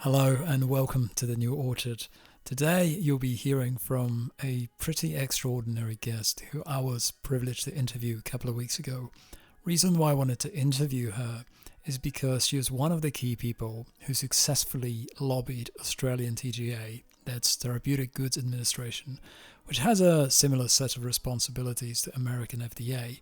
Hello and welcome to the New Orchard. Today you'll be hearing from a pretty extraordinary guest who I was privileged to interview a couple of weeks ago. Reason why I wanted to interview her is because she was one of the key people who successfully lobbied Australian TGA, that's Therapeutic Goods Administration, which has a similar set of responsibilities to American FDA,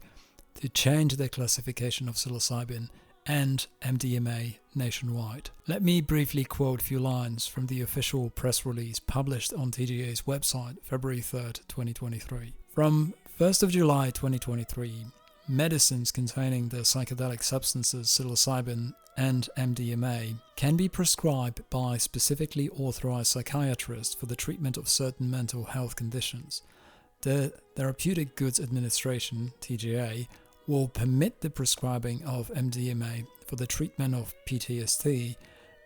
to change their classification of psilocybin and MDMA nationwide. Let me briefly quote a few lines from the official press release published on TGA's website February 3rd, 2023. From 1st of July 2023, medicines containing the psychedelic substances psilocybin and MDMA can be prescribed by specifically authorized psychiatrists for the treatment of certain mental health conditions. The Therapeutic Goods Administration, TGA, will permit the prescribing of MDMA for the treatment of PTSD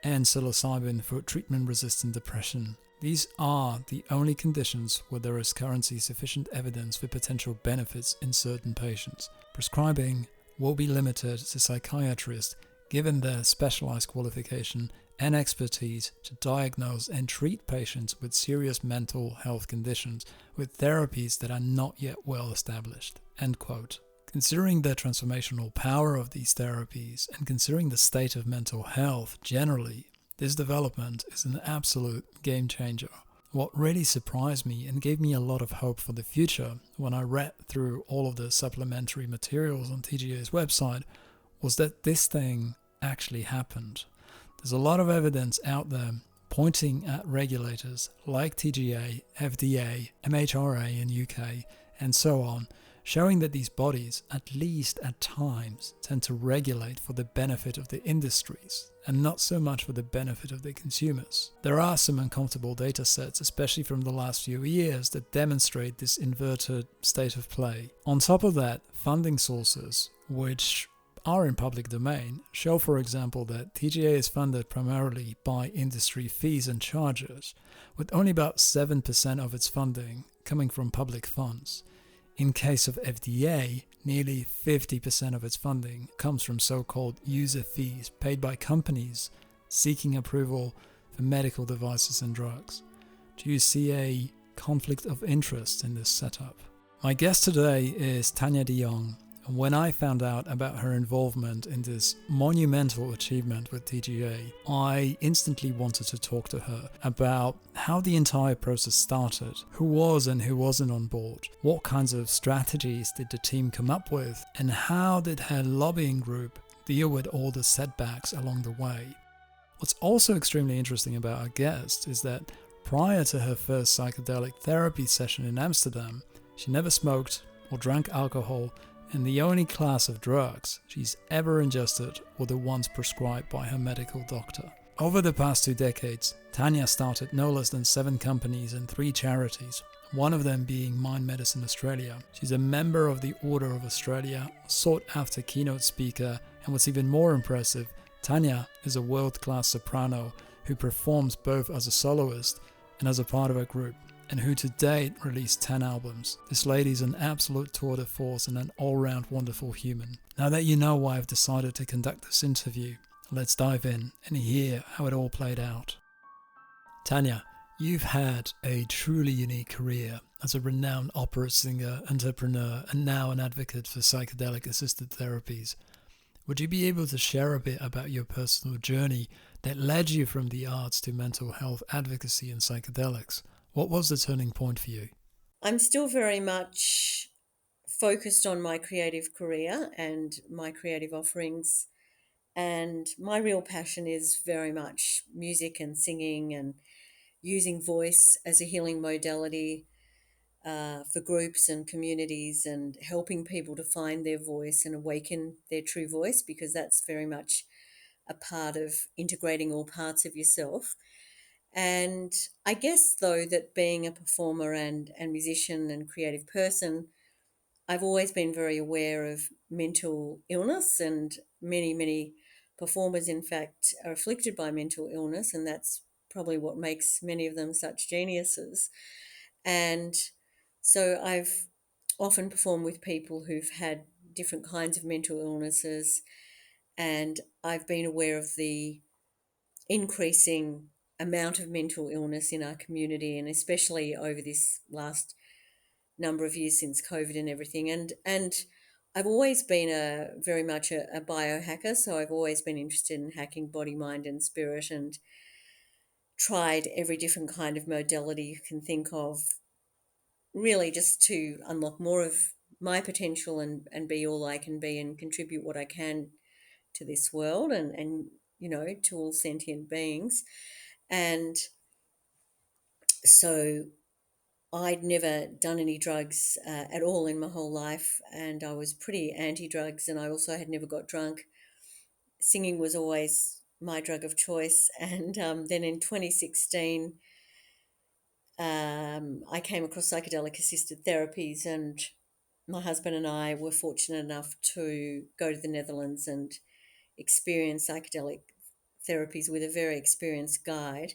and psilocybin for treatment-resistant depression. These are the only conditions where there is currently sufficient evidence for potential benefits in certain patients. Prescribing will be limited to psychiatrists given their specialized qualification and expertise to diagnose and treat patients with serious mental health conditions with therapies that are not yet well established. End quote. Considering the transformational power of these therapies and considering the state of mental health generally, this development is an absolute game changer. What really surprised me and gave me a lot of hope for the future when I read through all of the supplementary materials on TGA's website was that this thing actually happened. There's a lot of evidence out there pointing at regulators like TGA, FDA, MHRA in UK, and so on, showing that these bodies, at least at times, tend to regulate for the benefit of the industries and not so much for the benefit of the consumers. There are some uncomfortable data sets, especially from the last few years, that demonstrate this inverted state of play. On top of that, funding sources, which are in public domain, show, for example, that TGA is funded primarily by industry fees and charges, with only about 7% of its funding coming from public funds. In case of FDA, nearly 50% of its funding comes from so-called user fees paid by companies seeking approval for medical devices and drugs. Do you see a conflict of interest in this setup? My guest today is Tania de Jong. And when I found out about her involvement in this monumental achievement with TGA, I instantly wanted to talk to her about how the entire process started, who was and who wasn't on board, what kinds of strategies did the team come up with, and how did her lobbying group deal with all the setbacks along the way. What's also extremely interesting about our guest is that prior to her first psychedelic therapy session in Amsterdam, she never smoked or drank alcohol, and the only class of drugs she's ever ingested were the ones prescribed by her medical doctor. Over the past 2 decades, Tania started no less than 7 companies and 3 charities, one of them being Mind Medicine Australia. She's a member of the Order of Australia, sought-after keynote speaker, and what's even more impressive, Tania is a world-class soprano who performs both as a soloist and as a part of a group, and who to date released 10 albums. This lady's an absolute tour de force and an all-round wonderful human. Now that you know why I've decided to conduct this interview, let's dive in and hear how it all played out. Tania, you've had a truly unique career as a renowned opera singer, entrepreneur, and now an advocate for psychedelic-assisted therapies. Would you be able to share a bit about your personal journey that led you from the arts to mental health advocacy and psychedelics? What was the turning point for you? I'm still very much focused on my creative career and my creative offerings. And my real passion is very much music and singing and using voice as a healing modality for groups and communities and helping people to find their voice and awaken their true voice, because that's very much a part of integrating all parts of yourself. And I guess, though, that being a performer and musician and creative person, I've always been very aware of mental illness, and many performers, in fact, are afflicted by mental illness, and that's probably what makes many of them such geniuses. And so I've often performed with people who've had different kinds of mental illnesses, and I've been aware of the increasing amount of mental illness in our community, and especially over this last number of years since COVID and everything. And I've always been very much a biohacker, so I've always been interested in hacking body, mind, and spirit, and tried every different kind of modality you can think of, really just to unlock more of my potential and be all I can be and contribute what I can to this world and to all sentient beings. And so I'd never done any drugs at all in my whole life, and I was pretty anti-drugs, and I also had never got drunk. Singing was always my drug of choice. And then in 2016, I came across psychedelic-assisted therapies, and my husband and I were fortunate enough to go to the Netherlands and experience psychedelic therapies with a very experienced guide.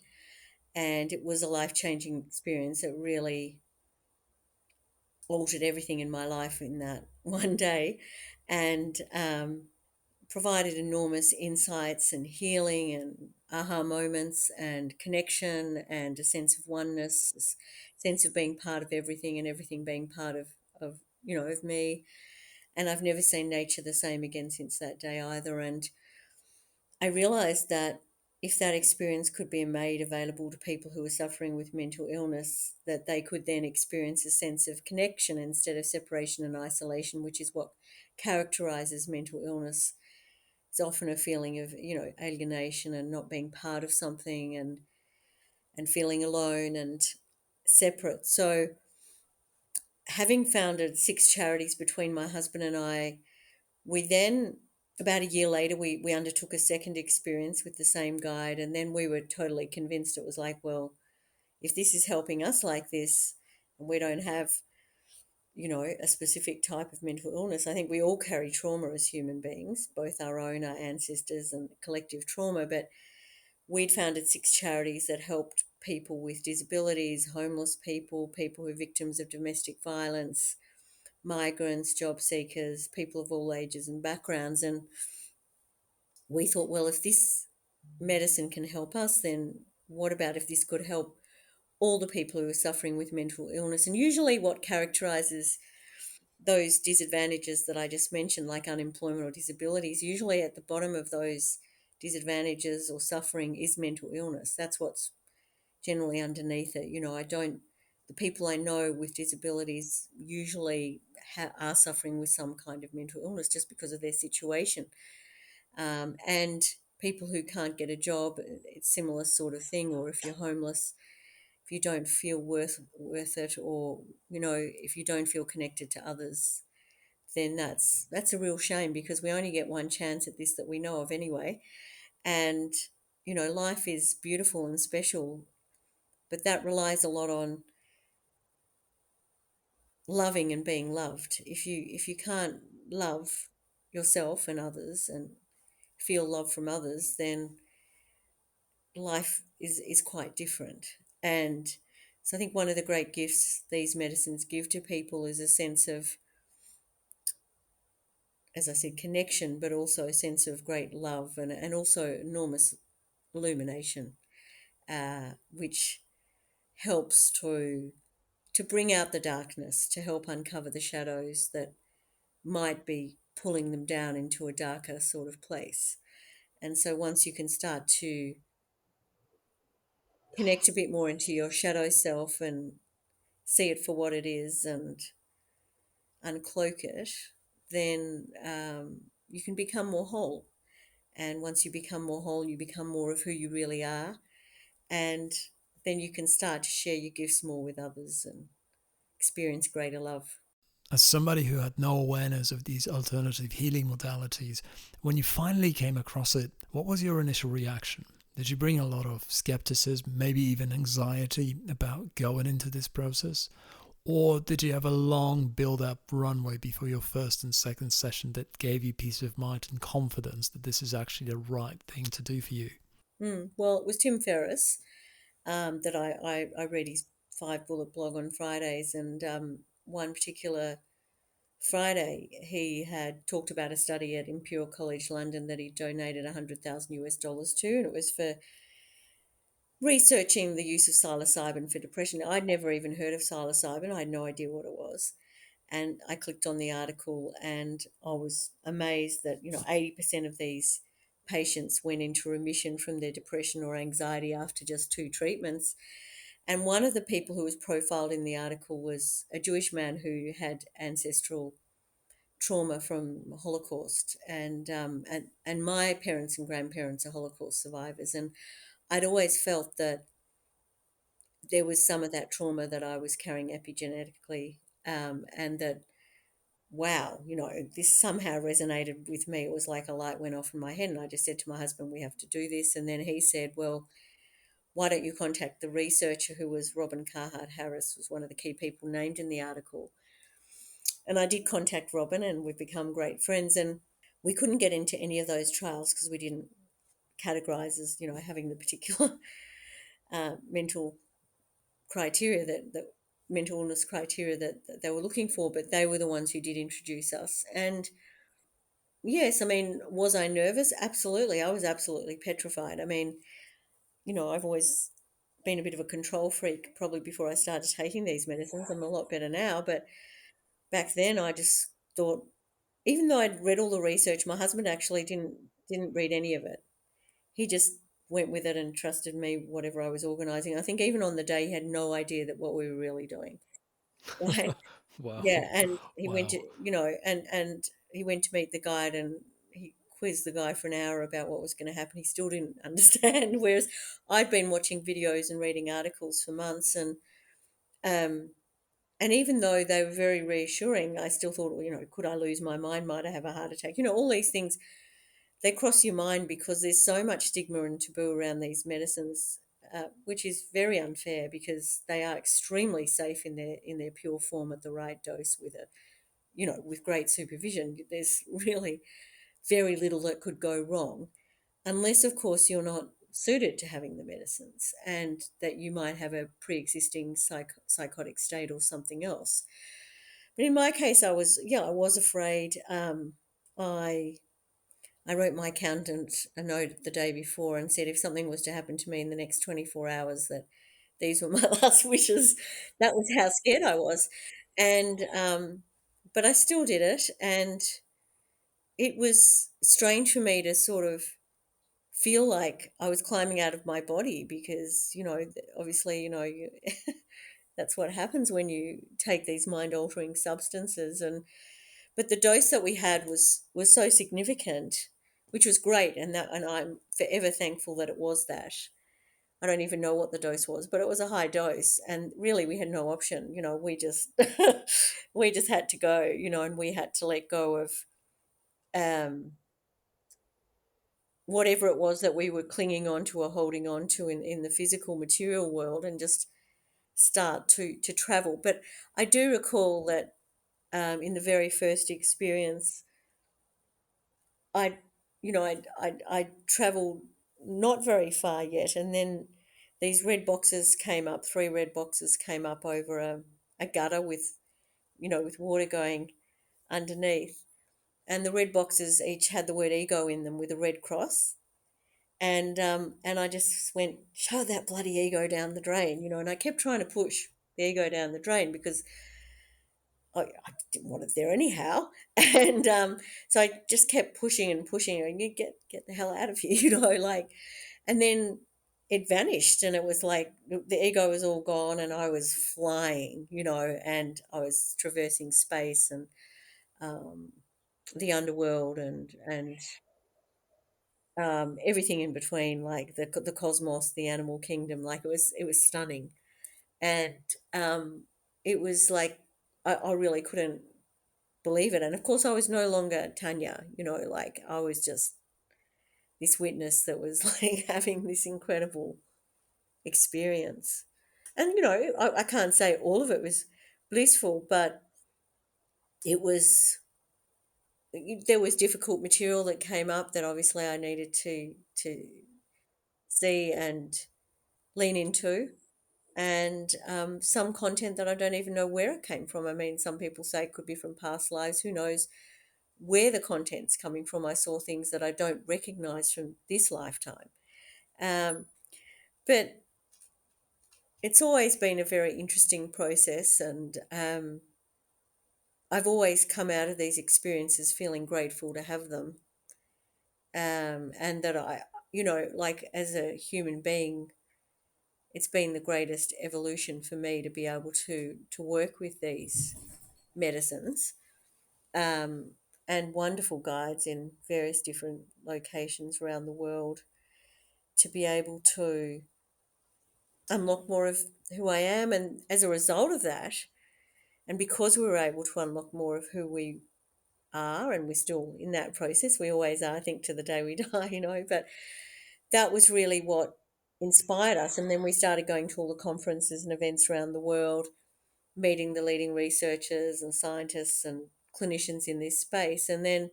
And it was a life-changing experience. It really altered everything in my life in that one day, and provided enormous insights and healing and aha moments and connection and a sense of oneness, a sense of being part of everything and everything being part of me. And I've never seen nature the same again since that day either. And I realized that if that experience could be made available to people who are suffering with mental illness, that they could then experience a sense of connection instead of separation and isolation, which is what characterizes mental illness. It's often a feeling of, alienation and not being part of something, and feeling alone and separate. So having founded 6 charities between my husband and I, we then, about a year later, we undertook a second experience with the same guide. And then we were totally convinced. It was like, well, if this is helping us like this, and we don't have, a specific type of mental illness, I think we all carry trauma as human beings, both our own, our ancestors, and collective trauma. But we'd founded 6 charities that helped people with disabilities, homeless people, people who are victims of domestic violence, migrants, job seekers, people of all ages and backgrounds. And we thought, well, if this medicine can help us, then what about if this could help all the people who are suffering with mental illness? And usually what characterizes those disadvantages that I just mentioned, like unemployment or disabilities, usually at the bottom of those disadvantages or suffering is mental illness. That's what's generally underneath it. The people I know with disabilities usually are suffering with some kind of mental illness just because of their situation. And people who can't get a job, it's similar sort of thing. Or if you're homeless, if you don't feel worth it, or if you don't feel connected to others, then that's a real shame, because we only get one chance at this that we know of anyway. And life is beautiful and special, but that relies a lot on loving and being loved. If you can't love yourself and others and feel love from others, then life is quite different. And so I think one of the great gifts these medicines give to people is a sense of, as I said, connection, but also a sense of great love, and also enormous illumination, which helps to bring out the darkness, to help uncover the shadows that might be pulling them down into a darker sort of place. And so once you can start to connect a bit more into your shadow self and see it for what it is and uncloak it, then you can become more whole. And once you become more whole, you become more of who you really are. And then you can start to share your gifts more with others and experience greater love. As somebody who had no awareness of these alternative healing modalities, when you finally came across it, what was your initial reaction? Did you bring a lot of skepticism, maybe even anxiety about going into this process? Or did you have a long build-up runway before your first and second session that gave you peace of mind and confidence that this is actually the right thing to do for you? Well, it was Tim Ferriss that I read his 5 bullet blog on Fridays, and one particular Friday he had talked about a study at Imperial College London that he donated $100,000 US to, and it was for researching the use of psilocybin for depression. I'd never even heard of psilocybin. I had no idea what it was. And I clicked on the article and I was amazed that, 80% of these patients went into remission from their depression or anxiety after just 2 treatments. And one of the people who was profiled in the article was a Jewish man who had ancestral trauma from Holocaust, and my parents and grandparents are Holocaust survivors, and I'd always felt that there was some of that trauma that I was carrying epigenetically, and that, wow, this somehow resonated with me. It was like a light went off in my head, and I just said to my husband, "We have to do this." And then he said, "Well, why don't you contact the researcher who was Robin Carhart Harris, was one of the key people named in the article." And I did contact Robin, and we've become great friends. And we couldn't get into any of those trials because we didn't categorize as, having the particular mental criteria that mental illness criteria that they were looking for, but they were the ones who did introduce us. And yes, I mean, was I nervous? Absolutely. I was absolutely petrified. I mean, I've always been a bit of a control freak probably before I started taking these medicines. I'm a lot better now, but back then I just thought, even though I'd read all the research, my husband actually didn't read any of it. He just went with it and trusted me, whatever I was organizing. I think even on the day he had no idea that what we were really doing. Right. Yeah. Wow. And he went to, Wow. and he went to meet the guide, and he quizzed the guy for an hour about what was going to happen. He still didn't understand. Whereas I'd been watching videos and reading articles for months, um and even though they were very reassuring, I still thought, well, could I lose my mind? Might I have a heart attack? All these things, they cross your mind because there's so much stigma and taboo around these medicines, which is very unfair because they are extremely safe in their pure form at the right dose with a, with great supervision. There's really very little that could go wrong, unless, of course, you're not suited to having the medicines and that you might have a pre-existing psychotic state or something else. But in my case, I was afraid. I I wrote my accountant a note the day before and said if something was to happen to me in the next 24 hours, that these were my last wishes. That was how scared I was. And, but I still did it. And it was strange for me to sort of feel like I was climbing out of my body because, obviously, that's what happens when you take these mind altering substances. But the dose that we had was so significant, which was great, and I'm forever thankful that it was that. I don't even know what the dose was, but it was a high dose, and really we had no option. We just we just had to go, and we had to let go of um, whatever it was that we were clinging on to or holding on to in the physical material world, and just start to travel. But I do recall that in the very first experience, I, I traveled not very far yet, and then these red boxes came up. 3 red boxes came up over a gutter with, with water going underneath, and the red boxes each had the word ego in them with a red cross. And I just went, shove that bloody ego down the drain, and I kept trying to push the ego down the drain because I didn't want it there anyhow. And so I just kept pushing and pushing, and you get the hell out of here, like, and then it vanished, and it was like the ego was all gone, and I was flying, and I was traversing space and um, the underworld and everything in between, like the cosmos, the animal kingdom. Like it was stunning, and um, it was like I really couldn't believe it. And of course, I was no longer Tanya, like I was just this witness that was like having this incredible experience. And, I can't say all of it was blissful, but it was, there was difficult material that came up that obviously I needed to see and lean into. And some content that I don't even know where it came from. I mean, some people say it could be from past lives. Who knows where the content's coming from? I saw things that I don't recognize from this lifetime. Um, but it's always been a very interesting process, and I've always come out of these experiences feeling grateful to have them, and that like as a human being, it's been the greatest evolution for me to be able to work with these medicines, um, and wonderful guides in various different locations around the world to be able to unlock more of who I am. And as a result of that, and because we were able to unlock more of who we are, and we're still in that process, we always are, I think, to the day we die, but that was really what inspired us. And then we started going to all the conferences and events around the world, meeting the leading researchers and scientists and clinicians in this space. And then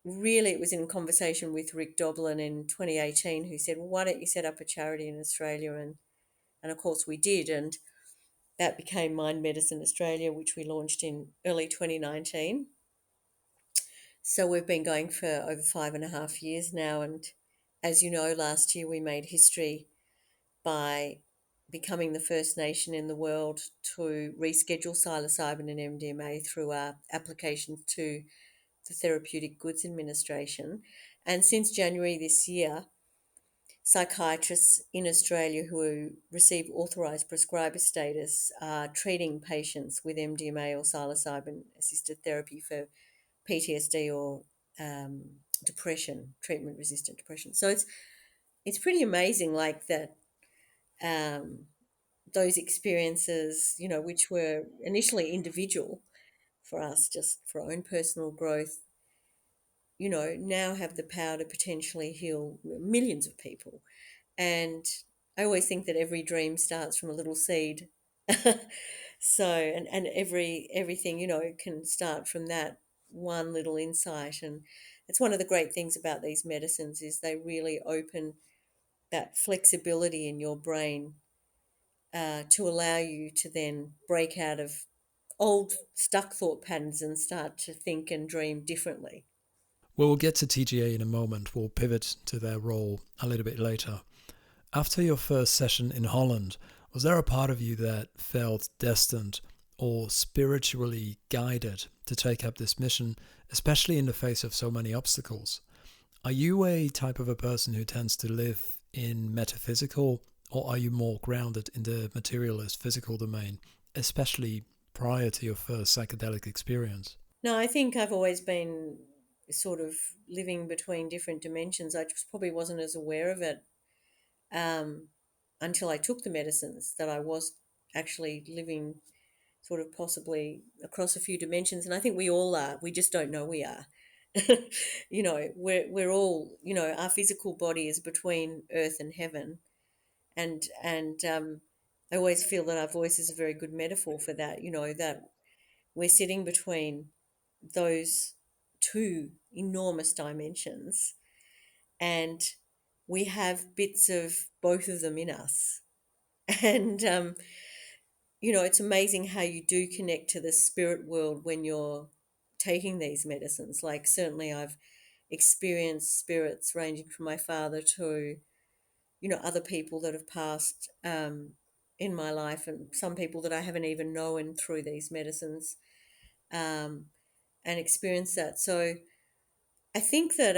really it was in conversation with Rick Doblin in 2018, who said, well, why don't you set up a charity in Australia? And of course we did. And that became Mind Medicine Australia, which we launched in early 2019. So we've been going for over 5.5 years now. And as you know, last year we made history by becoming the first nation in the world to reschedule psilocybin and MDMA through our application to the Therapeutic Goods Administration. And since January this year, psychiatrists in Australia who receive authorised prescriber status are treating patients with MDMA or psilocybin assisted therapy for PTSD or depression, treatment resistant depression. So it's pretty amazing, like that. Um, those experiences, which were initially individual for us, just for our own personal growth, now have the power to potentially heal millions of people. And I always think that every dream starts from a little seed. So, and everything, can start from that one little insight. And it's one of the great things about these medicines is they really open that flexibility in your brain, to allow you to then break out of old stuck thought patterns and start to think and dream differently. Well, we'll get to TGA in a moment. We'll pivot to their role a little bit later. After your first session in Holland, was there a part of you that felt destined or spiritually guided to take up this mission, especially in the face of so many obstacles? Are you a type of a person who tends to live in metaphysical, or are you more grounded in the materialist physical domain, especially prior to your first psychedelic experience? No, I think I've always been sort of living between different dimensions. I just probably wasn't as aware of it, um, until I took the medicines, that I was actually living sort of possibly across a few dimensions. And I think we all are. We just don't know we are. We're all, our physical body is between earth and heaven. And I always feel that our voice is a very good metaphor for that, that we're sitting between those two enormous dimensions, and we have bits of both of them in us. And it's amazing how you do connect to the spirit world when you're taking these medicines. Like, certainly I've experienced spirits ranging from my father to, other people that have passed, in my life, and some people that I haven't even known through these medicines, um, and experienced that. So I think that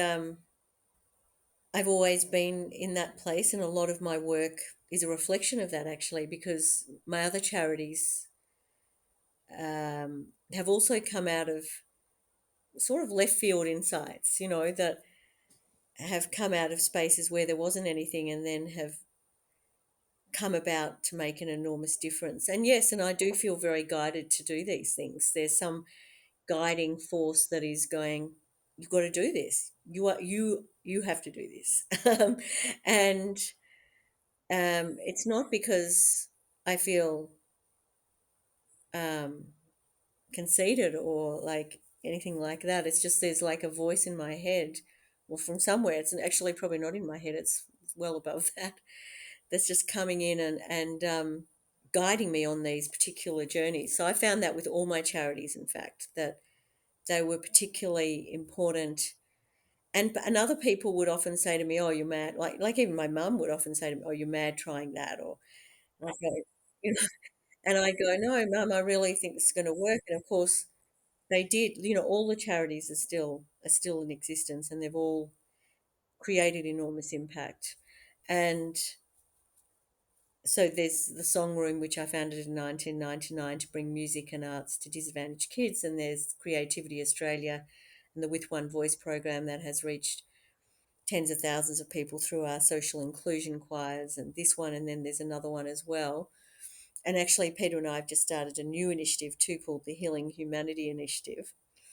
I've always been in that place, and a lot of my work is a reflection of that, actually, because my other charities, have also come out of sort of left field insights, that have come out of spaces where there wasn't anything, and then have come about to make an enormous difference. And yes, and I do feel very guided to do these things. There's some guiding force that is going, you've got to do this. You have to do this. And it's not because I feel um, conceited or like anything like that. It's just there's like a voice in my head, or from somewhere. It's actually probably not in my head. It's well above that. That's just coming in and guiding me on these particular journeys. So I found that with all my charities, in fact, that they were particularly important. And other people would often say to me, "Oh, you're mad." Like even my mum would often say to me, "Oh, you're mad trying that," or I go, you know, and I go, no, Mum, I really think this is going to work. And of course, they did. All the charities are still in existence, and they've all created enormous impact. And so there's the Song Room, which I founded in 1999 to bring music and arts to disadvantaged kids, and there's Creativity Australia and the With One Voice program that has reached tens of thousands of people through our social inclusion choirs, and this one, and then there's another one as well. And actually, Peter and I have just started a new initiative too called the Healing Humanity Initiative,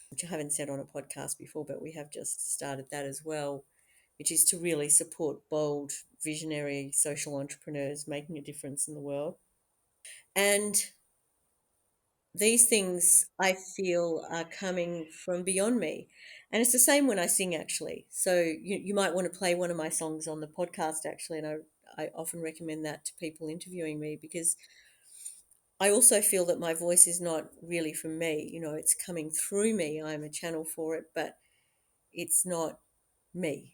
which I haven't said on a podcast before, but we have just started that as well, which is to really support bold, visionary social entrepreneurs making a difference in the world. And these things I feel are coming from beyond me. And it's the same when I sing, actually. So you might want to play one of my songs on the podcast, actually. And I often recommend that to people interviewing me because I also feel that my voice is not really from me. It's coming through me. I'm a channel for it, but it's not me.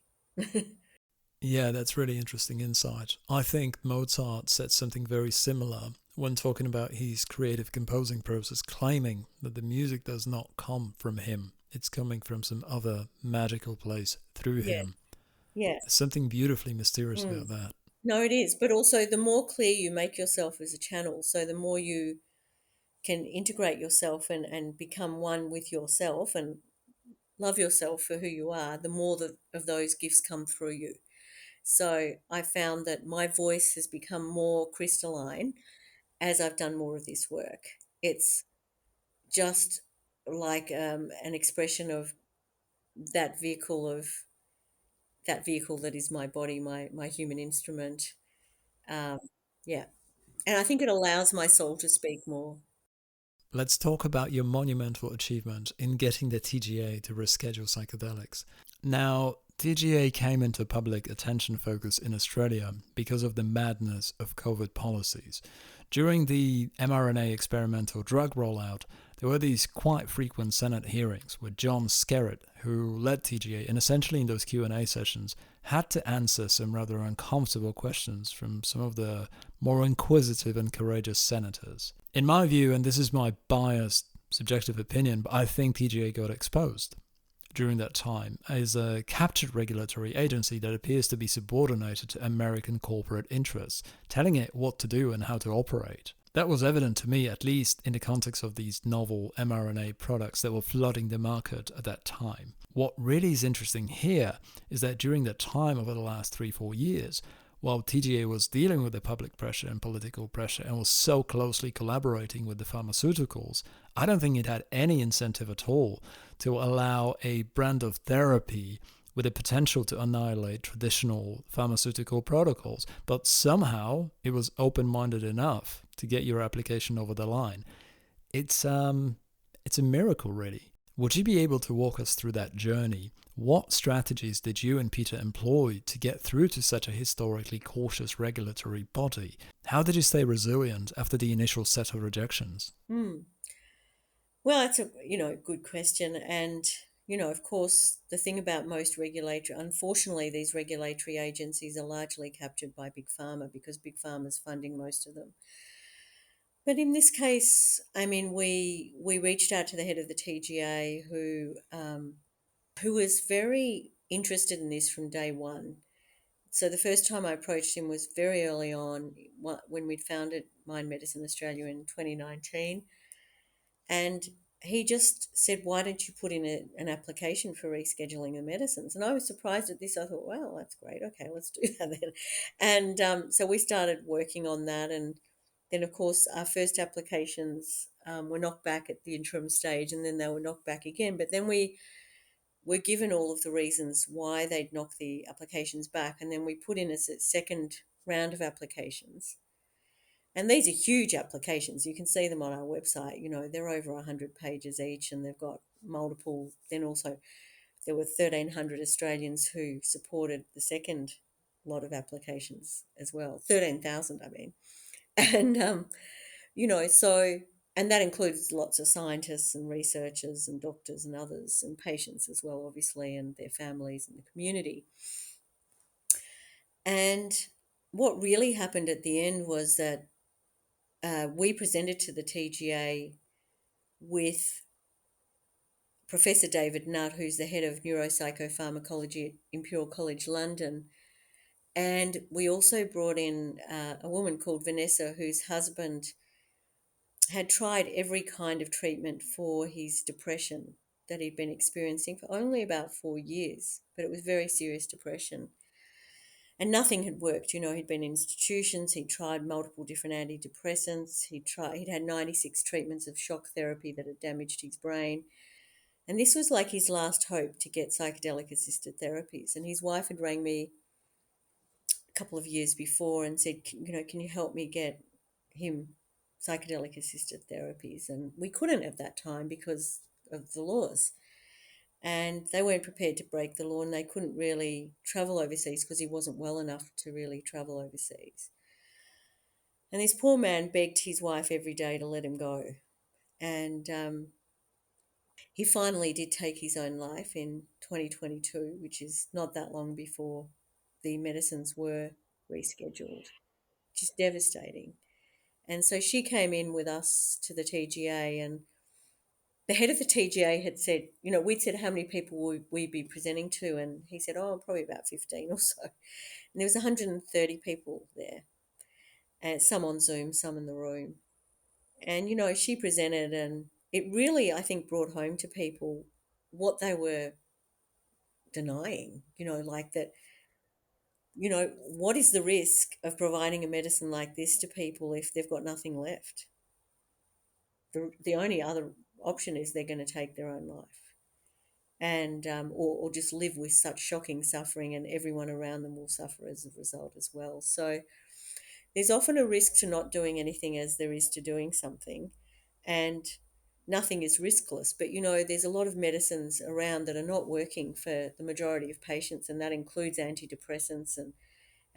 Yeah, that's really interesting insight. I think Mozart said something very similar when talking about his creative composing process, claiming that the music does not come from him. It's coming from some other magical place through Yeah, him. yeah. There's something beautifully mysterious about Mm. that. No, it is. But also, the more clear you make yourself as a channel, so the more you can integrate yourself and become one with yourself and love yourself for who you are, the more of those gifts come through you. So I found that my voice has become more crystalline as I've done more of this work. It's just like an expression of that vehicle of that vehicle that is my body, my human instrument. Um, yeah, and I think it allows my soul to speak more. Let's talk about your monumental achievement in getting the TGA to reschedule psychedelics. Now, TGA came into public attention focus in Australia because of the madness of COVID policies. During the mRNA experimental drug rollout, there were these quite frequent Senate hearings where John Skerritt, who led TGA, and essentially in those Q&A sessions, had to answer some rather uncomfortable questions from some of the more inquisitive and courageous senators. In my view, and this is my biased subjective opinion, but I think TGA got exposed during that time as a captured regulatory agency that appears to be subordinated to American corporate interests, telling it what to do and how to operate. That was evident to me, at least in the context of these novel mRNA products that were flooding the market at that time. What really is interesting here is that during that time, over the last 3-4 years, while TGA was dealing with the public pressure and political pressure and was so closely collaborating with the pharmaceuticals, I don't think it had any incentive at all to allow a brand of therapy with the potential to annihilate traditional pharmaceutical protocols. But somehow it was open-minded enough to get your application over the line. It's a miracle, really. Would you be able to walk us through that journey? What strategies did you and Peter employ to get through to such a historically cautious regulatory body? How did you stay resilient after the initial set of rejections? Hmm. Well, that's a good question, and of course, the thing about most regulatory, unfortunately, these regulatory agencies are largely captured by big pharma because big pharma is funding most of them. But in this case, I mean, we reached out to the head of the TGA, who was very interested in this from day one. So the first time I approached him was very early on when we'd founded Mind Medicine Australia in 2019. And he just said, "Why don't you put in an application for rescheduling the medicines?" And I was surprised at this. I thought, "Well, that's great. Okay, let's do that then." And so we started working on that. And then, of course, our first applications were knocked back at the interim stage, and then they were knocked back again. But then we were given all of the reasons why they'd knocked the applications back. And then we put in a second round of applications, and these are huge applications. You can see them on our website. They're over 100 pages each, and they've got multiple. Then also, there were 1,300 Australians who supported the second lot of applications as well. 13,000, I mean. And, so, and that includes lots of scientists and researchers and doctors and others and patients as well, obviously, and their families and the community. And what really happened at the end was that we presented to the TGA with Professor David Nutt, who's the head of neuropsychopharmacology at Imperial College London. And we also brought in a woman called Vanessa, whose husband had tried every kind of treatment for his depression that he'd been experiencing for only about 4 years, but it was very serious depression. And nothing had worked. He'd been in institutions, he'd tried multiple different antidepressants, he'd had 96 treatments of shock therapy that had damaged his brain. And this was like his last hope to get psychedelic-assisted therapies. And his wife had rang me a couple of years before and said, can you help me get him psychedelic-assisted therapies? And we couldn't at that time because of the laws. And they weren't prepared to break the law, and they couldn't really travel overseas because he wasn't well enough to really travel overseas. And this poor man begged his wife every day to let him go. And he finally did take his own life in 2022, which is not that long before the medicines were rescheduled, which is devastating. And so she came in with us to the TGA, and the head of the TGA had said, we'd said, how many people would we be presenting to? And he said, oh, probably about 15 or so. And there was 130 people there, and some on Zoom, some in the room. And, she presented, and it really, I think, brought home to people what they were denying, like that, what is the risk of providing a medicine like this to people if they've got nothing left? The only other option is they're going to take their own life, and or just live with such shocking suffering, and everyone around them will suffer as a result as well. So there's often a risk to not doing anything as there is to doing something, and nothing is riskless. But there's a lot of medicines around that are not working for the majority of patients, and that includes antidepressants and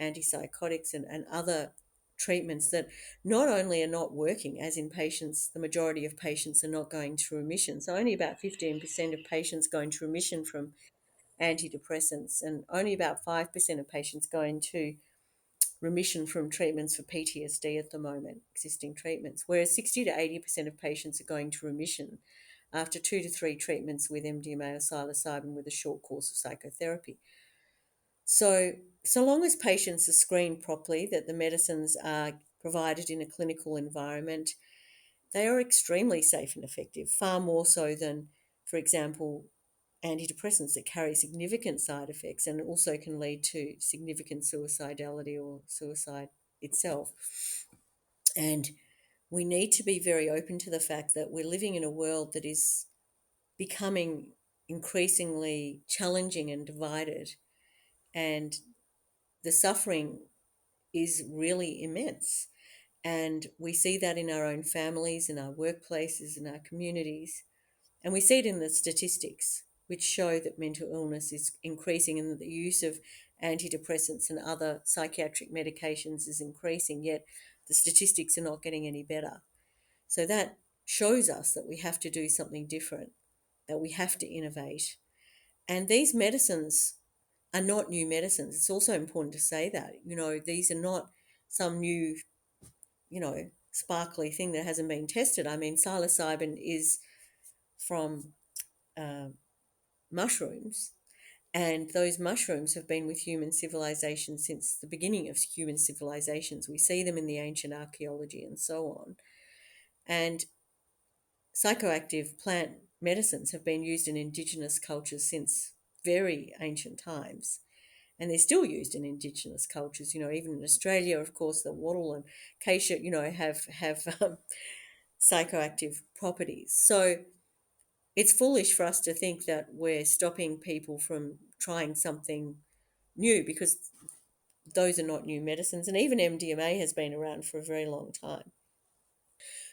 antipsychotics and other treatments that not only are not working, as in patients, the majority of patients are not going to remission. So only about 15% of patients go into remission from antidepressants, and only about 5% of patients go into remission from treatments for PTSD at the moment, existing treatments, whereas 60 to 80% of patients are going to remission after 2 to 3 treatments with MDMA or psilocybin with a short course of psychotherapy. So long as patients are screened properly, that the medicines are provided in a clinical environment, they are extremely safe and effective, far more so than, for example, antidepressants that carry significant side effects and also can lead to significant suicidality or suicide itself. And we need to be very open to the fact that we're living in a world that is becoming increasingly challenging and divided, and the suffering is really immense. And we see that in our own families, in our workplaces, in our communities. And we see it in the statistics, which show that mental illness is increasing and that the use of antidepressants and other psychiatric medications is increasing, yet the statistics are not getting any better. So that shows us that we have to do something different, that we have to innovate. And these medicines are not new medicines. It's also important to say that, these are not some new, sparkly thing that hasn't been tested. I mean, psilocybin is from uh, mushrooms, and those mushrooms have been with human civilization since the beginning of human civilizations. We see them in the ancient archaeology and so on. And psychoactive plant medicines have been used in indigenous cultures since very ancient times. And they're still used in indigenous cultures, even in Australia, of course, the wattle and acacia, have psychoactive properties. So it's foolish for us to think that we're stopping people from trying something new, because those are not new medicines. And even MDMA has been around for a very long time.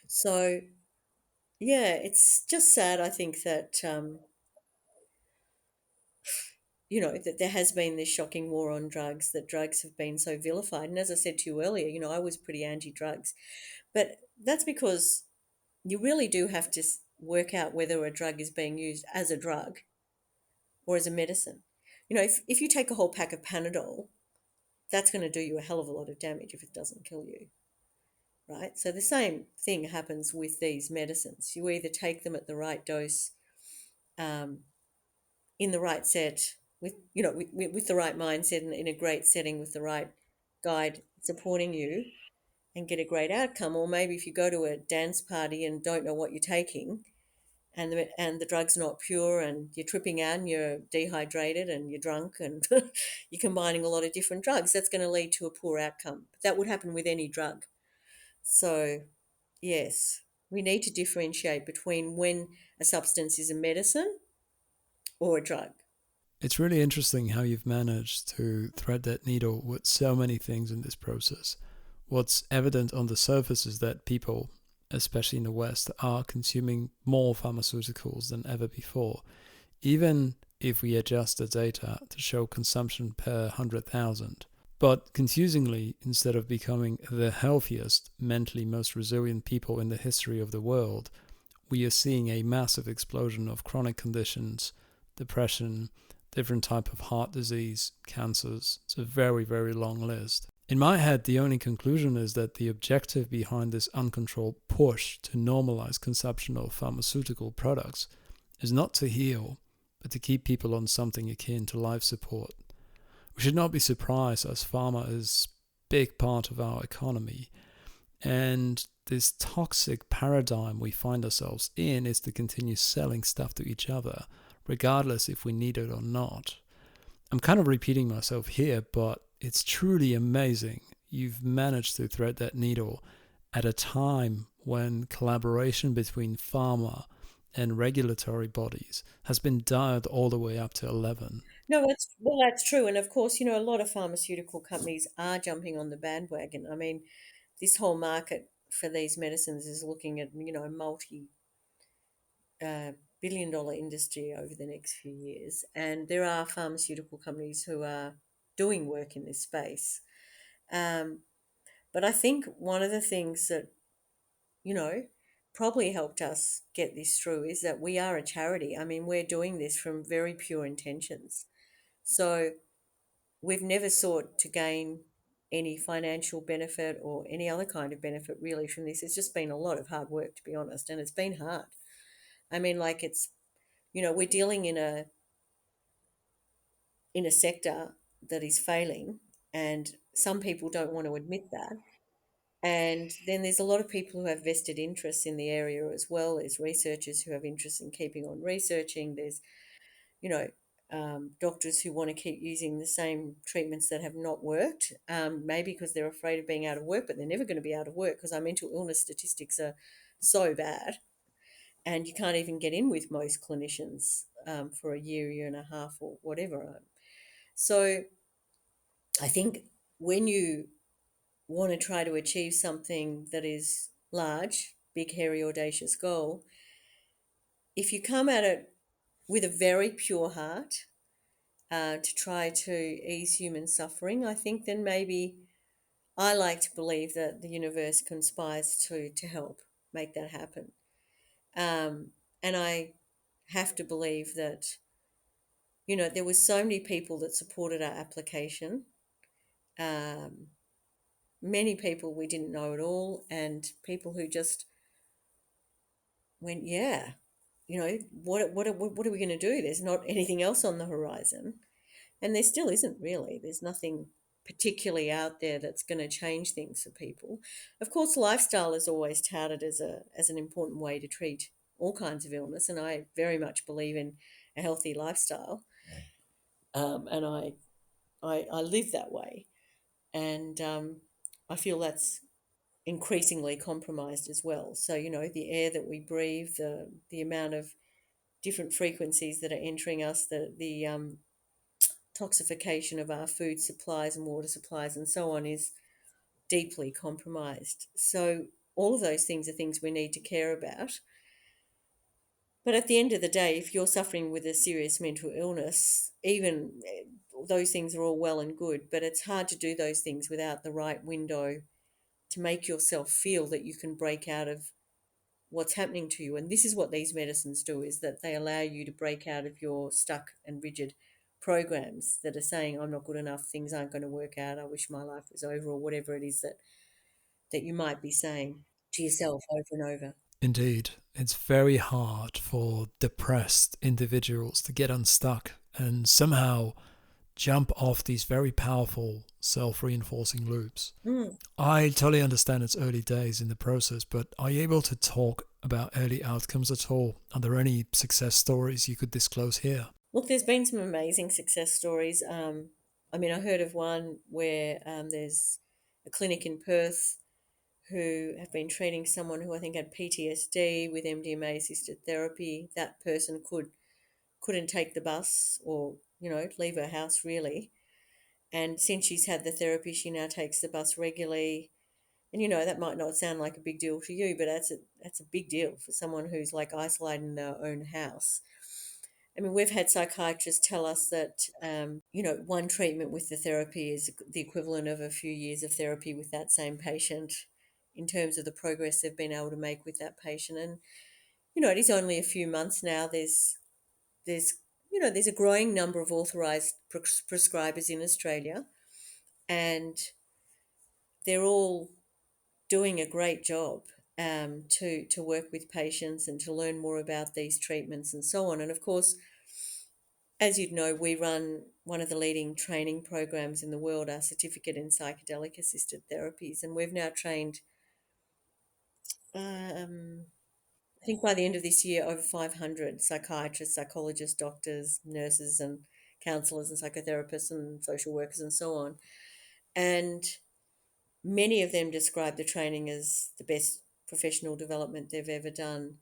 So, yeah, it's just sad, I think, that, that there has been this shocking war on drugs, that drugs have been so vilified. And as I said to you earlier, I was pretty anti-drugs. But that's because you really do have to work out whether a drug is being used as a drug or as a medicine. If you take a whole pack of Panadol, that's going to do you a hell of a lot of damage if it doesn't kill you. right? So the same thing happens with these medicines. You either take them at the right dose, um, in the right set, with with the right mindset and in a great setting with the right guide supporting you, and get a great outcome. Or maybe if you go to a dance party and don't know what you're taking, and the drug's not pure, and you're tripping out and you're dehydrated and you're drunk and you're combining a lot of different drugs, that's going to lead to a poor outcome. But that would happen with any drug. So yes, we need to differentiate between when a substance is a medicine or a drug. It's really interesting how you've managed to thread that needle with so many things in this process. What's evident on the surface is that people, especially in the West, are consuming more pharmaceuticals than ever before, even if we adjust the data to show consumption per 100,000. But confusingly, instead of becoming the healthiest, mentally most resilient people in the history of the world, we are seeing a massive explosion of chronic conditions, depression, different type of heart disease, cancers. It's a very, very long list. In my head, the only conclusion is that the objective behind this uncontrolled push to normalize consumption of pharmaceutical products is not to heal, but to keep people on something akin to life support. We should not be surprised, as pharma is a big part of our economy, and this toxic paradigm we find ourselves in is to continue selling stuff to each other, regardless if we need it or not. I'm kind of repeating myself here, but it's truly amazing you've managed to thread that needle at a time when collaboration between pharma and regulatory bodies has been dialed all the way up to 11. No, that's true, and of course, a lot of pharmaceutical companies are jumping on the bandwagon. I mean, this whole market for these medicines is looking at multi uh, billion dollar industry over the next few years, and there are pharmaceutical companies who are doing work in this space. Um, but I think one of the things that you know probably helped us get this through is that we are a charity. I mean, we're doing this from very pure intentions. So we've never sought to gain any financial benefit or any other kind of benefit really from this. It's just been a lot of hard work, to be honest, and it's been hard. I mean, like we're dealing in a sector that is failing, and some people don't want to admit that. And then there's a lot of people who have vested interests in the area as well. There's researchers who have interest in keeping on researching. There's you know, doctors who want to keep using the same treatments that have not worked, maybe because they're afraid of being out of work, but they're never going to be out of work because our mental illness statistics are so bad, and you can't even get in with most clinicians for a year and a half, or whatever. So I think when you want to try to achieve something that is large, big, hairy, audacious goal, if you come at it with a very pure heart, to try to ease human suffering, I think then maybe I like to believe that the universe conspires to help make that happen. And I have to believe that, there was so many people that supported our application. Um, Many people we didn't know at all, and people who just went, yeah, what are we going to do? There's not anything else on the horizon. And there still isn't really. There's nothing particularly out there that's going to change things for people. Of course, lifestyle is always touted as an important way to treat all kinds of illness, and I very much believe in a healthy lifestyle. And I live that way, and I feel that's increasingly compromised as well. So the air that we breathe, the amount of different frequencies that are entering us, the toxification of our food supplies and water supplies and so on is deeply compromised. So all of those things are things we need to care about. But at the end of the day, if you're suffering with a serious mental illness, even those things are all well and good, but it's hard to do those things without the right window to make yourself feel that you can break out of what's happening to you. And this is what these medicines do, is that they allow you to break out of your stuck and rigid programs that are saying, I'm not good enough, things aren't going to work out, I wish my life was over, or whatever it is that that you might be saying to yourself over and over. Indeed, it's very hard for depressed individuals to get unstuck and somehow jump off these very powerful self reinforcing loops. Mm. I totally understand it's early days in the process, but are you able to talk about early outcomes at all? Are there any success stories you could disclose here? Look, there's been some amazing success stories. I mean, I heard of one where there's a clinic in Perth who have been treating someone who I think had PTSD with MDMA assisted therapy. That person couldn't take the bus or leave her house really. And since she's had the therapy, she now takes the bus regularly. And that might not sound like a big deal to you, but that's a big deal for someone who's like isolated in their own house. I mean, we've had psychiatrists tell us that one treatment with the therapy is the equivalent of a few years of therapy with that same patient in terms of the progress they've been able to make with that patient. And it is only a few months now. There's there's a growing number of authorised prescribers in Australia, and they're all doing a great job to work with patients and to learn more about these treatments and so on. And of course, as you'd know, we run one of the leading training programs in the world, our certificate in psychedelic-assisted therapies, and we've now trained, um, I think by the end of this year, over 500 psychiatrists, psychologists, doctors, nurses, and counsellors and psychotherapists and social workers and so on. And many of them describe the training as the best professional development they've ever done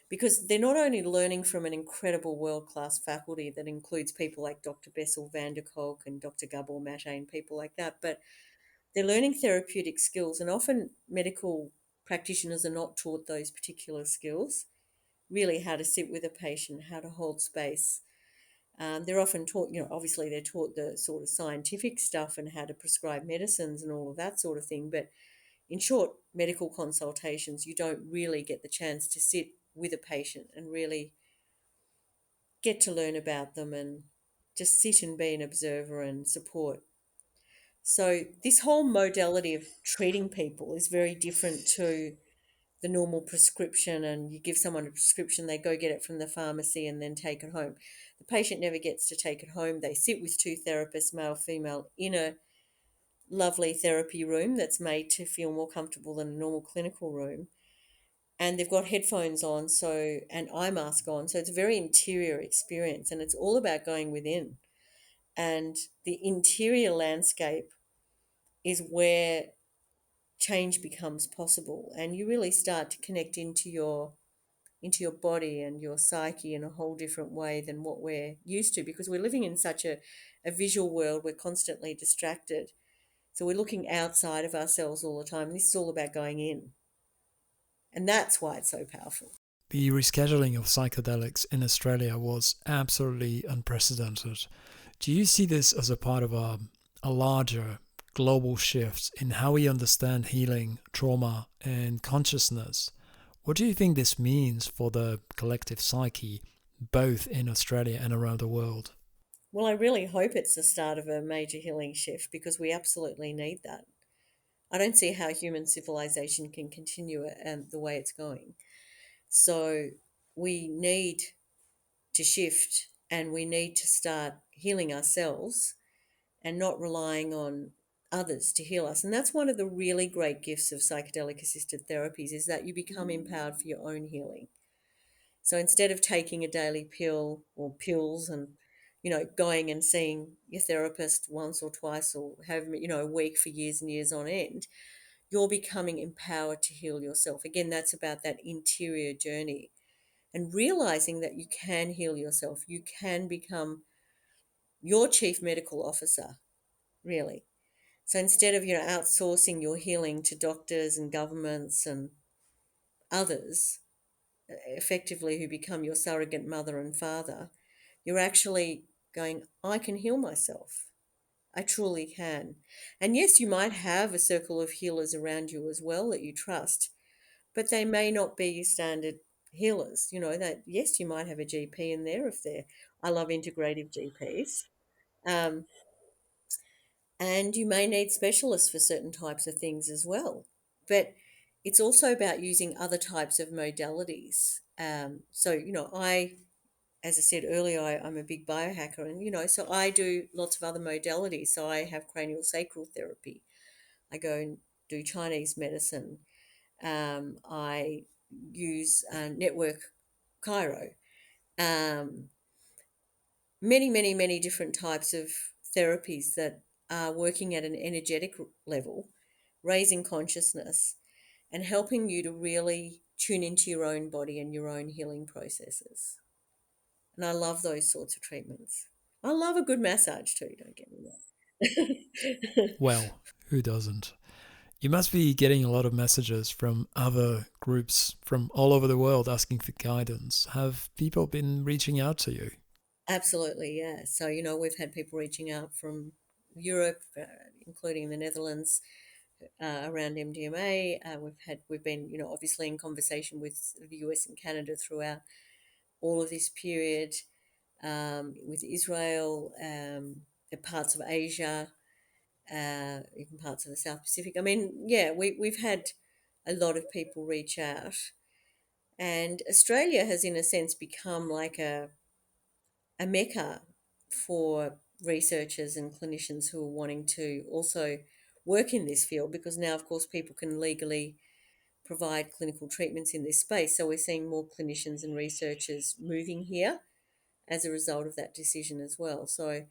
because they're not only learning from an incredible world-class faculty that includes people like Dr. Bessel van der Kolk and Dr. Gabor Mate and people like that, but they're learning therapeutic skills, and often medical practitioners are not taught those particular skills, really how to sit with a patient, how to hold space. They're often taught, obviously they're taught the sort of scientific stuff and how to prescribe medicines and all of that sort of thing, but in short medical consultations, you don't really get the chance to sit with a patient and really get to learn about them and just sit and be an observer and support. So, this whole modality of treating people is very different to the normal prescription, and you give someone a prescription, they go get it from the pharmacy and then take it home. The patient never gets to take it home. They sit with two therapists, male, female, in a lovely therapy room that's made to feel more comfortable than a normal clinical room, and they've got headphones on, so and eye mask on, so it's a very interior experience, and it's all about going within. And the interior landscape is where change becomes possible, and you really start to connect into your body and your psyche in a whole different way than what we're used to, because we're living in such a visual world. We're constantly distracted, so we're looking outside of ourselves all the time. This is all about going in, and that's why it's so powerful. The rescheduling of psychedelics in Australia was absolutely unprecedented. Do you see this as a part of a larger global shift in how we understand healing, trauma, and consciousness? What do you think this means for the collective psyche, both in Australia and around the world? Well, I really hope it's the start of a major healing shift, because we absolutely need that. I don't see how human civilization can continue the way it's going. So we need to shift, and we need to start healing ourselves and not relying on others to heal us. And that's one of the really great gifts of psychedelic assisted therapies, is that you become empowered for your own healing. So instead of taking a daily pill or pills and going and seeing your therapist once or twice or have a week for years and years on end, you're becoming empowered to heal yourself. Again, that's about that interior journey and realizing that you can heal yourself. You can become your chief medical officer, really. So instead of outsourcing your healing to doctors and governments and others, effectively who become your surrogate mother and father, you're actually going, I can heal myself. I truly can. And yes, you might have a circle of healers around you as well that you trust, but they may not be your standard healers. That yes, you might have a GP in there if they're, I love integrative GPs. And you may need specialists for certain types of things as well. But it's also about using other types of modalities. So, as I said earlier, I'm a big biohacker, and so I do lots of other modalities. So I have cranial sacral therapy. I go and do Chinese medicine. I use network Cairo. Um, many, many, many different types of therapies that are working at an energetic level, raising consciousness, and helping you to really tune into your own body and your own healing processes. And I love those sorts of treatments. I love a good massage too, don't get me wrong. Well, who doesn't? You must be getting a lot of messages from other groups from all over the world asking for guidance. Have people been reaching out to you? Absolutely, yeah. So, we've had people reaching out from Europe, including the Netherlands, around MDMA. We've been, obviously in conversation with the US and Canada throughout all of this period, with Israel, parts of Asia, even parts of the South Pacific. I mean, yeah, we've had a lot of people reach out, and Australia has, in a sense, become like a mecca for researchers and clinicians who are wanting to also work in this field, because now, of course, people can legally provide clinical treatments in this space. So we're seeing more clinicians and researchers moving here as a result of that decision as well. So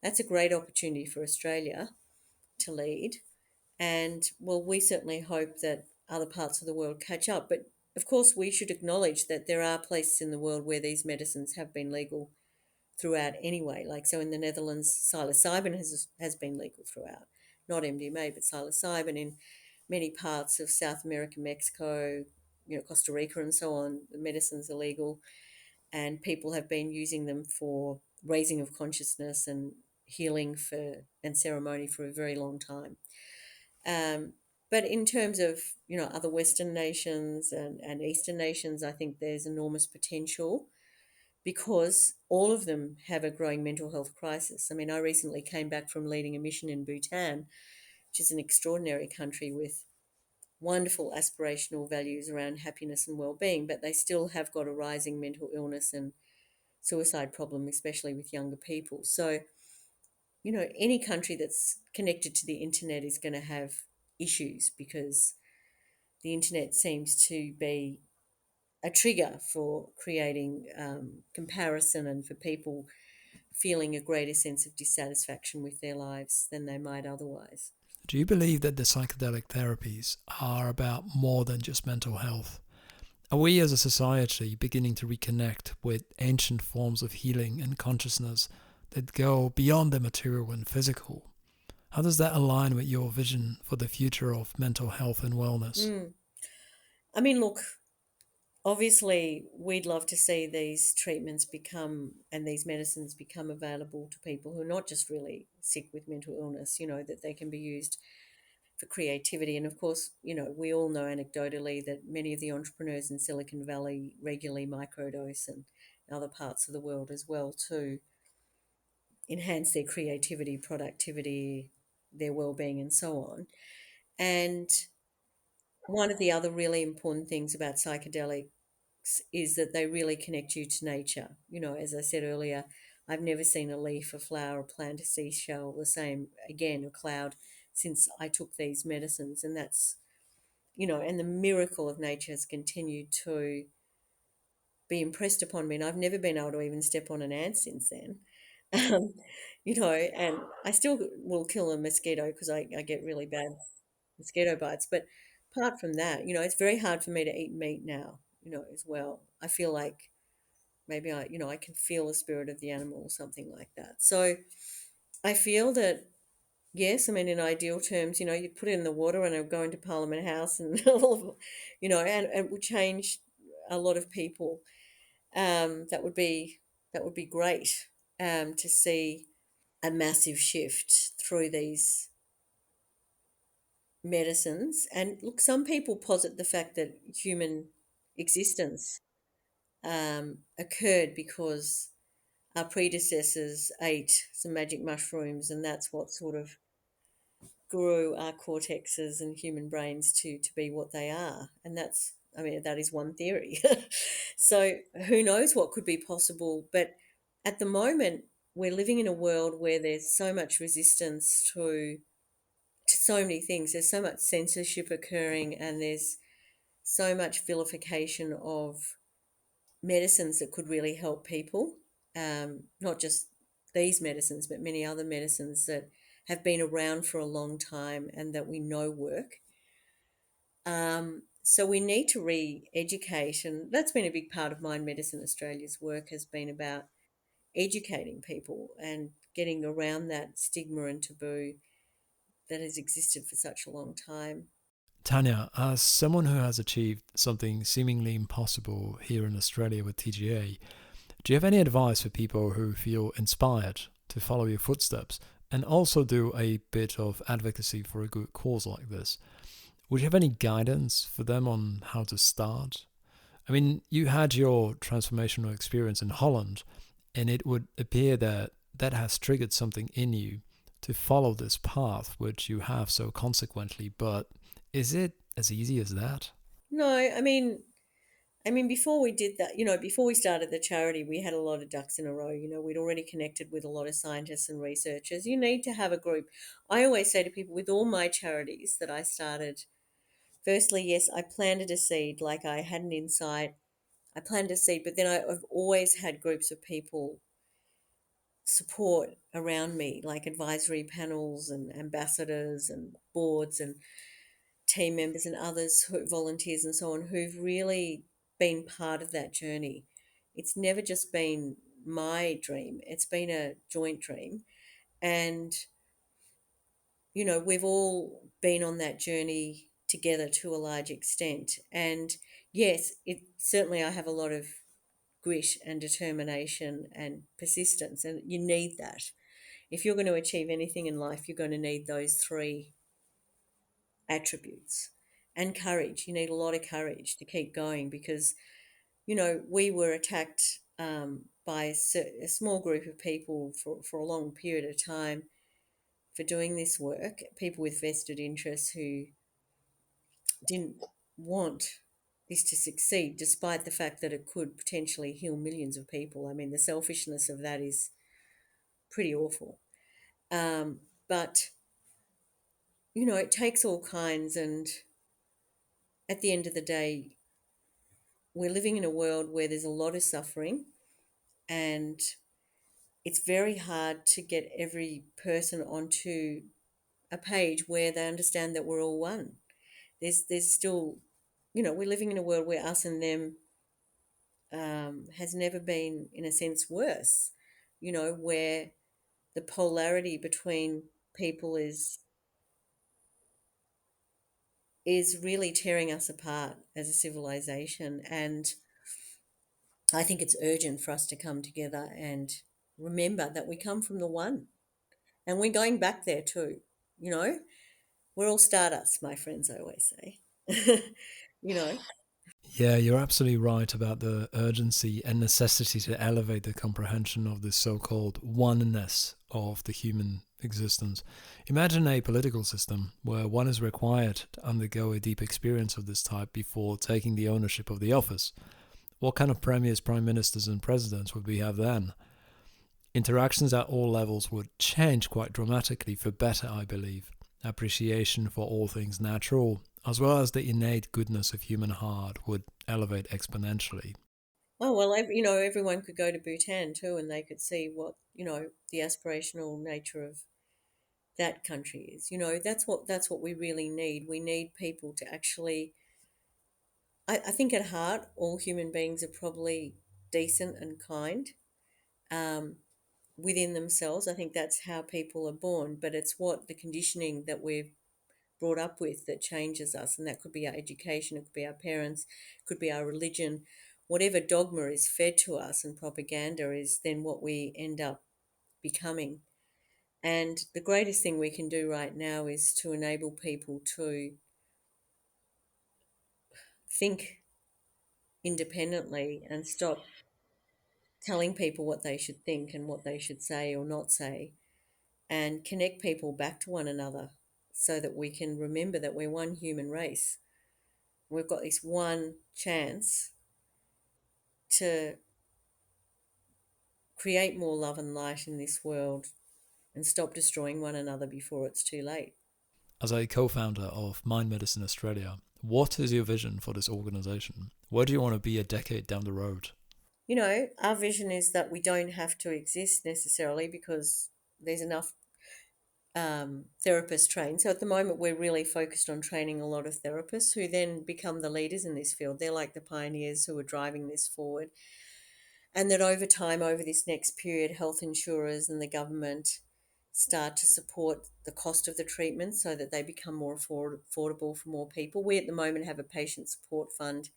that's a great opportunity for Australia to lead. And well, we certainly hope that other parts of the world catch up. But of course, we should acknowledge that there are places in the world where these medicines have been legal throughout anyway. Like, so in the Netherlands, psilocybin has been legal throughout, not MDMA, but psilocybin. In many parts of South America, Mexico, Costa Rica, and so on, the medicines are legal, and people have been using them for raising of consciousness and healing and ceremony for a very long time. Um, but in terms of other Western nations and Eastern nations, I think there's enormous potential, because all of them have a growing mental health crisis. I mean, I recently came back from leading a mission in Bhutan, which is an extraordinary country with wonderful aspirational values around happiness and well-being, but they still have got a rising mental illness and suicide problem, especially with younger people. So, any country that's connected to the internet is going to have issues, because the internet seems to be a trigger for creating comparison, and for people feeling a greater sense of dissatisfaction with their lives than they might otherwise. Do you believe that the psychedelic therapies are about more than just mental health? Are we as a society beginning to reconnect with ancient forms of healing and consciousness that go beyond the material and physical? How does that align with your vision for the future of mental health and wellness? Mm. I mean, look, obviously, we'd love to see these treatments become and these medicines become available to people who are not just really sick with mental illness, that they can be used for creativity. And of course, we all know anecdotally that many of the entrepreneurs in Silicon Valley regularly microdose, and other parts of the world as well, to enhance their creativity, productivity, their well-being, and so on. And one of the other really important things about psychedelics is that they really connect you to nature. As I said earlier, I've never seen a leaf, a flower, a plant, a seashell the same again, a cloud, since I took these medicines. And that's, and the miracle of nature has continued to be impressed upon me. And I've never been able to even step on an ant since then. Um, and I still will kill a mosquito because I get really bad mosquito bites. But apart from that, it's very hard for me to eat meat now, as well. I feel like maybe I can feel the spirit of the animal or something like that. So I feel that, yes, I mean, in ideal terms, you'd put it in the water and it would go into Parliament House and and it would change a lot of people. That would be great, to see a massive shift through these medicines. And look, some people posit the fact that human existence occurred because our predecessors ate some magic mushrooms, and that's what sort of grew our cortexes and human brains to be what they are. And that's, I mean, that is one theory. So who knows what could be possible. But at the moment, we're living in a world where there's so much resistance to so many things. There's so much censorship occurring, and there's so much vilification of medicines that could really help people. Not just these medicines, but many other medicines that have been around for a long time and that we know work. So we need to re-educate, and that's been a big part of Mind Medicine Australia's work, has been about educating people and getting around that stigma and taboo that has existed for such a long time. Tania, as someone who has achieved something seemingly impossible here in Australia with TGA, do you have any advice for people who feel inspired to follow your footsteps and also do a bit of advocacy for a good cause like this? Would you have any guidance for them on how to start? I mean, you had your transformational experience in Holland, and it would appear that that has triggered something in you to follow this path, which you have so consequently. But is it as easy as that? No, before we did that, before we started the charity, we had a lot of ducks in a row. We'd already connected with a lot of scientists and researchers. You need to have a group. I always say to people with all my charities that I started, firstly, yes, I planted a seed, like I had an insight. I planted a seed, but then I've always had groups of people support around me, like advisory panels and ambassadors and boards and team members and others, volunteers and so on, who've really been part of that journey. It's never just been my dream, it's been a joint dream. And, we've all been on that journey together to a large extent. And yes, it certainly, I have a lot of grit and determination and persistence, and you need that. If you're going to achieve anything in life, you're going to need those three attributes. And courage. You need a lot of courage to keep going, because we were attacked by a small group of people for a long period of time for doing this work, people with vested interests who didn't want this to succeed, despite the fact that it could potentially heal millions of people. I mean, the selfishness of that is pretty awful. But, it takes all kinds. And at the end of the day, we're living in a world where there's a lot of suffering, and it's very hard to get every person onto a page where they understand that we're all one. There's still, we're living in a world where us and them has never been, in a sense, worse. Where the polarity between people is really tearing us apart as a civilization. And I think it's urgent for us to come together and remember that we come from the one, and we're going back there too. You know, we're all stardust, my friends, I always say. you know, Yeah, you're absolutely right about the urgency and necessity to elevate the comprehension of the so called oneness of the human existence. Imagine a political system where one is required to undergo a deep experience of this type before taking the ownership of the office. What kind of premiers, prime ministers, and presidents would we have then? Interactions at all levels would change quite dramatically for better, I believe. Appreciation for all things natural, as well as the innate goodness of human heart, would elevate exponentially. oh well, everyone could go to Bhutan too, and they could see what the aspirational nature of that country is. That's what we really need. We need people to actually. I think at heart, all human beings are probably decent and kind. Um, Within themselves. I think that's how people are born, but it's what the conditioning that we're brought up with that changes us. And that could be our education, it could be our parents, it could be our religion. Whatever dogma is fed to us and propaganda is then what we end up becoming. And the greatest thing we can do right now is to enable people to think independently and stop telling people what they should think and what they should say or not say, and connect people back to one another so that we can remember that we're one human race. We've got this one chance to create more love and light in this world and stop destroying one another before it's too late. As a co founder of Mind Medicine Australia, what is your vision for this organization? Where do you want to be a decade down the road? Our vision is that we don't have to exist necessarily because there's enough therapists trained. So at the moment, we're really focused on training a lot of therapists who then become the leaders in this field. They're like the pioneers who are driving this forward. And that over time, over this next period, health insurers and the government start to support the cost of the treatment so that they become more affordable for more people. We at the moment have a patient support fund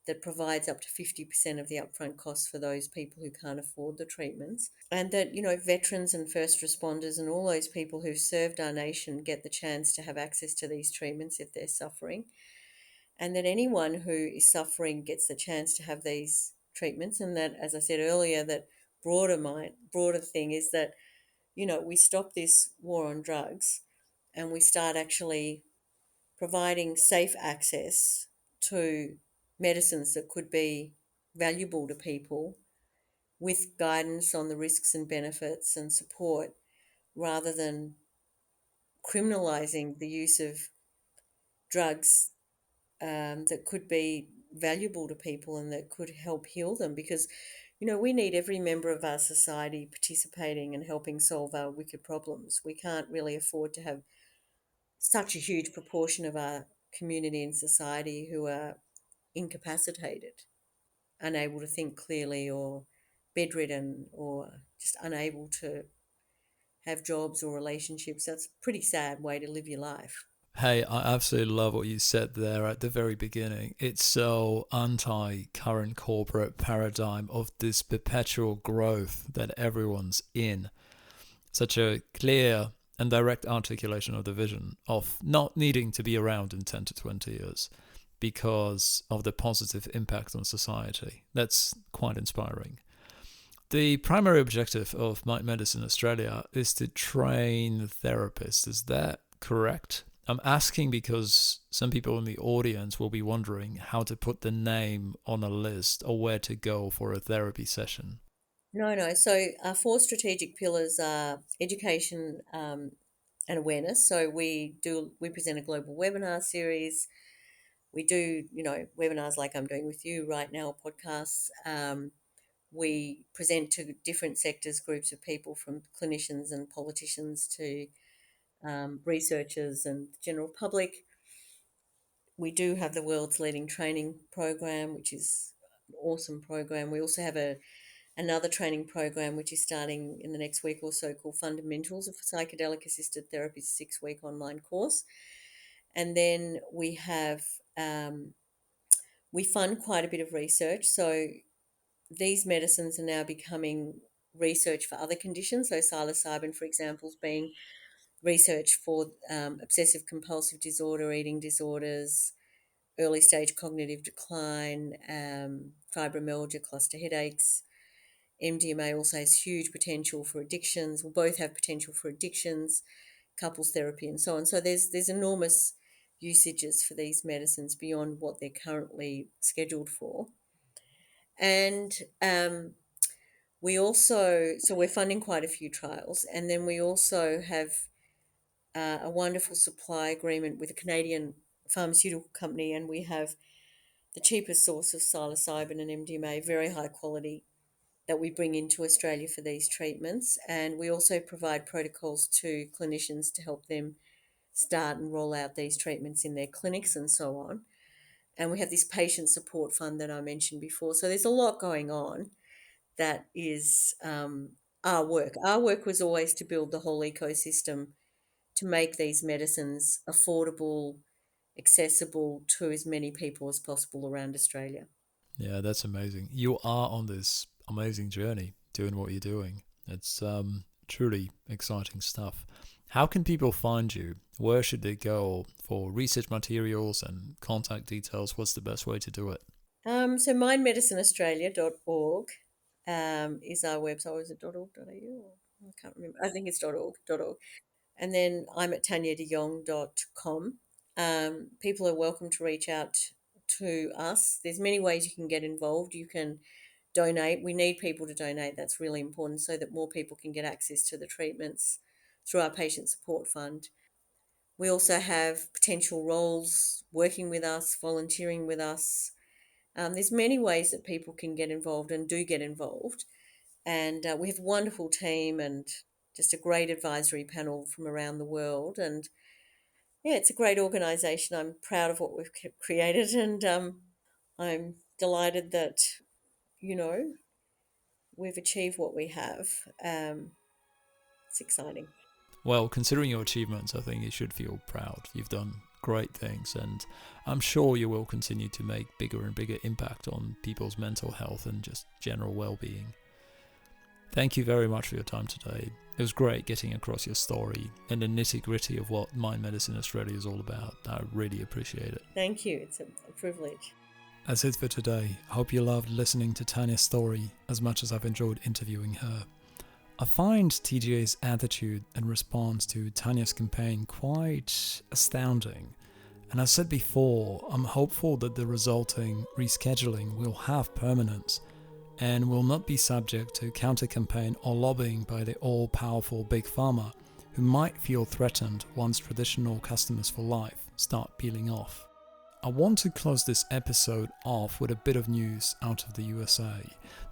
that provides up to 50% of the upfront costs for those people who can't afford the treatments. And that, veterans and first responders and all those people who've served our nation get the chance to have access to these treatments if they're suffering. And that anyone who is suffering gets the chance to have these treatments. And that, as I said earlier, that broader thing is that, we stop this war on drugs and we start actually providing safe access to medicines that could be valuable to people with guidance on the risks and benefits and support rather than criminalizing the use of drugs that could be valuable to people and that could help heal them because we need every member of our society participating and helping solve our wicked problems. We can't really afford to have such a huge proportion of our community and society who are incapacitated, unable to think clearly, or bedridden, or just unable to have jobs or relationships. That's a pretty sad way to live your life. Hey, I absolutely love what you said there at the very beginning. It's so anti current corporate paradigm of this perpetual growth that everyone's in. Such a clear and direct articulation of the vision of not needing to be around in 10 to 20 years because of the positive impact on society. That's quite inspiring. The primary objective of Mind Medicine Australia is to train therapists. Is that correct? I'm asking because some people in the audience will be wondering how to put the name on a list or where to go for a therapy session. No, no. So our four strategic pillars are education and awareness. So we present a global webinar series. We do webinars like I'm doing with you right now, podcasts. We present to different sectors, groups of people, from clinicians and politicians to researchers and the general public. We do have the world's leading training program, which is an awesome program. We also have another training program which is starting in the next week or so called Fundamentals of Psychedelic-Assisted Therapies, 6-week online course. And then we fund quite a bit of research. So these medicines are now becoming research for other conditions. So psilocybin, for example, is being research for obsessive compulsive disorder, eating disorders, early stage cognitive decline, fibromyalgia, cluster headaches. MDMA also has huge potential for addictions. Will both have potential for addictions, couples therapy, and so on. So there's enormous usages for these medicines beyond what they're currently scheduled for. And we're funding quite a few trials, and then we also have a wonderful supply agreement with a Canadian pharmaceutical company, and we have the cheapest source of psilocybin and MDMA, very high quality, that we bring into Australia for these treatments. And we also provide protocols to clinicians to help them start and roll out these treatments in their clinics and so on. And we have this patient support fund that I mentioned before. So there's a lot going on that is our work. Our work was always to build the whole ecosystem to make these medicines affordable, accessible to as many people as possible around Australia. Yeah, that's amazing. You are on this amazing journey doing what you're doing. It's truly exciting stuff. How can people find you? Where should they go for research materials and contact details? What's the best way to do it? So mindmedicineaustralia.org is our website. Or is it .org.au? I can't remember. I think it's .org.org. And then I'm at taniadejong.com. People are welcome to reach out to us. There's many ways you can get involved. You can donate. We need people to donate. That's really important so that more people can get access to the treatments through our patient support fund. We also have potential roles working with us, volunteering with us. There's many ways that people can get involved and do get involved. And we have a wonderful team and just a great advisory panel from around the world. And yeah, it's a great organisation. I'm proud of what we've created, and I'm delighted that, you know, we've achieved what we have. It's exciting. Well, considering your achievements, I think you should feel proud. You've done great things, and I'm sure you will continue to make bigger and bigger impact on people's mental health and just general well-being. Thank you very much for your time today. It was great getting across your story and the nitty-gritty of what Mind Medicine Australia is all about. I really appreciate it. Thank you. It's a privilege. That's it for today. I hope you loved listening to Tania's story as much as I've enjoyed interviewing her. I find TGA's attitude and response to Tania's campaign quite astounding. And as said before, I'm hopeful that the resulting rescheduling will have permanence and will not be subject to counter-campaign or lobbying by the all-powerful Big Pharma, who might feel threatened once traditional customers for life start peeling off. I want to close this episode off with a bit of news out of the USA.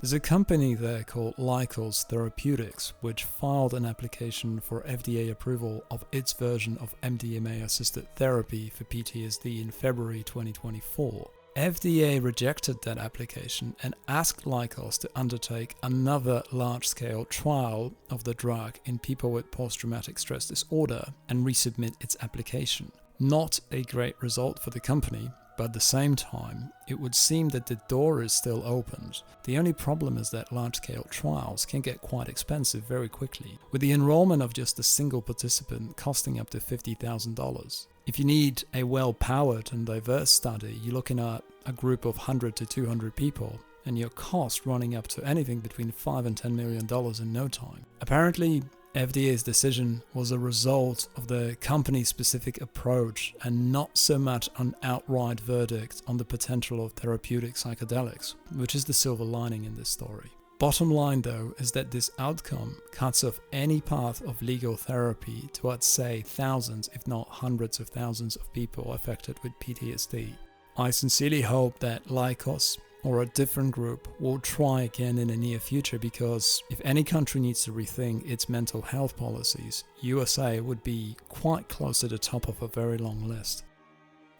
There's a company there called Therapeutics, which filed an application for FDA approval of its version of MDMA-assisted therapy for PTSD in February 2024. FDA rejected that application and asked Lykos to undertake another large-scale trial of the drug in people with post-traumatic stress disorder and resubmit its application. Not a great result for the company, but at the same time, it would seem that the door is still opened. The only problem is that large-scale trials can get quite expensive very quickly, with the enrollment of just a single participant costing up to $50,000. If you need a well-powered and diverse study, you're looking at a group of 100 to 200 people, and your cost running up to anything between $5 and $10 million in no time. Apparently, FDA's decision was a result of the company's specific approach and not so much an outright verdict on the potential of therapeutic psychedelics, which is the silver lining in this story. Bottom line though is that this outcome cuts off any path of legal therapy to, I'd say, thousands if not hundreds of thousands of people affected with PTSD. I sincerely hope that Lykos or a different group will try again in the near future, because if any country needs to rethink its mental health policies, USA would be quite close to the top of a very long list.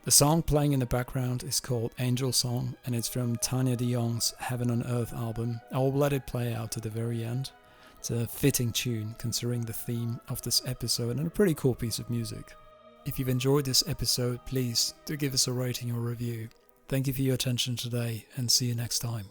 The song playing in the background is called Angel Song, and it's from Tania de Jong's Heaven on Earth album. I will let it play out to the very end. It's a fitting tune considering the theme of this episode and a pretty cool piece of music. If you've enjoyed this episode, please do give us a rating or review. Thank you for your attention today, and see you next time.